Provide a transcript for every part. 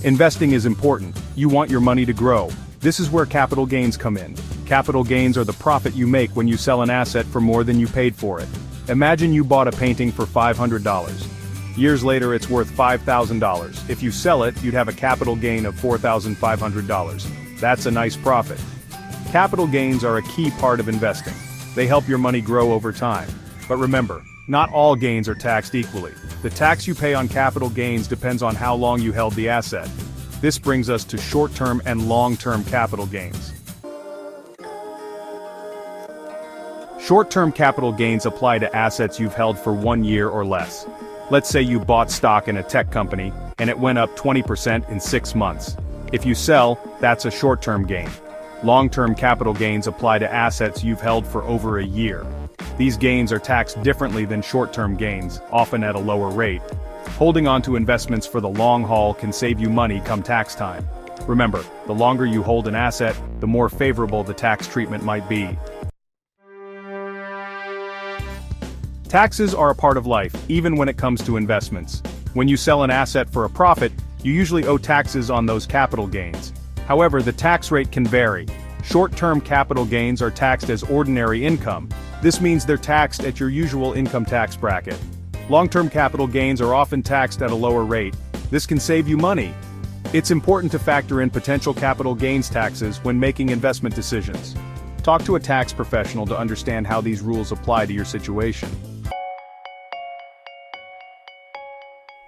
Investing is important. You want your money to grow. This is where capital gains come in. Capital gains are the profit you make when you sell an asset for more than you paid for it. Imagine you bought a painting for $500. Years later it's worth $5,000. If you sell it, you'd have a capital gain of $4,500. That's a nice profit. Capital gains are a key part of investing. They help your money grow over time. But remember, not all gains are taxed equally. The tax you pay on capital gains depends on how long you held the asset. This brings us to short-term and long-term capital gains. Short-term capital gains apply to assets you've held for 1 year or less. Let's say you bought stock in a tech company, and it went up 20% in 6 months. If you sell, that's a short-term gain. Long-term capital gains apply to assets you've held for over a year. These gains are taxed differently than short-term gains, often at a lower rate. Holding on to investments for the long haul can save you money come tax time. Remember, the longer you hold an asset, the more favorable the tax treatment might be. Taxes are a part of life, even when it comes to investments. When you sell an asset for a profit, you usually owe taxes on those capital gains. However, the tax rate can vary. Short-term capital gains are taxed as ordinary income. This means they're taxed at your usual income tax bracket. Long-term capital gains are often taxed at a lower rate. This can save you money. It's important to factor in potential capital gains taxes when making investment decisions. Talk to a tax professional to understand how these rules apply to your situation.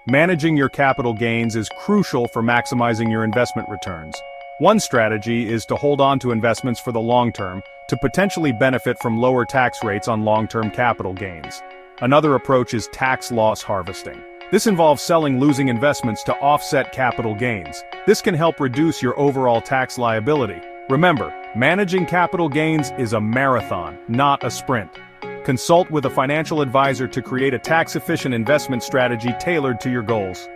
Managing your capital gains is crucial for maximizing your investment returns. One strategy is to hold on to investments for the long term, to potentially benefit from lower tax rates on long-term capital gains. Another approach is tax loss harvesting. This involves selling losing investments to offset capital gains. This can help reduce your overall tax liability. Remember, managing capital gains is a marathon, not a sprint. Consult with a financial advisor to create a tax-efficient investment strategy tailored to your goals.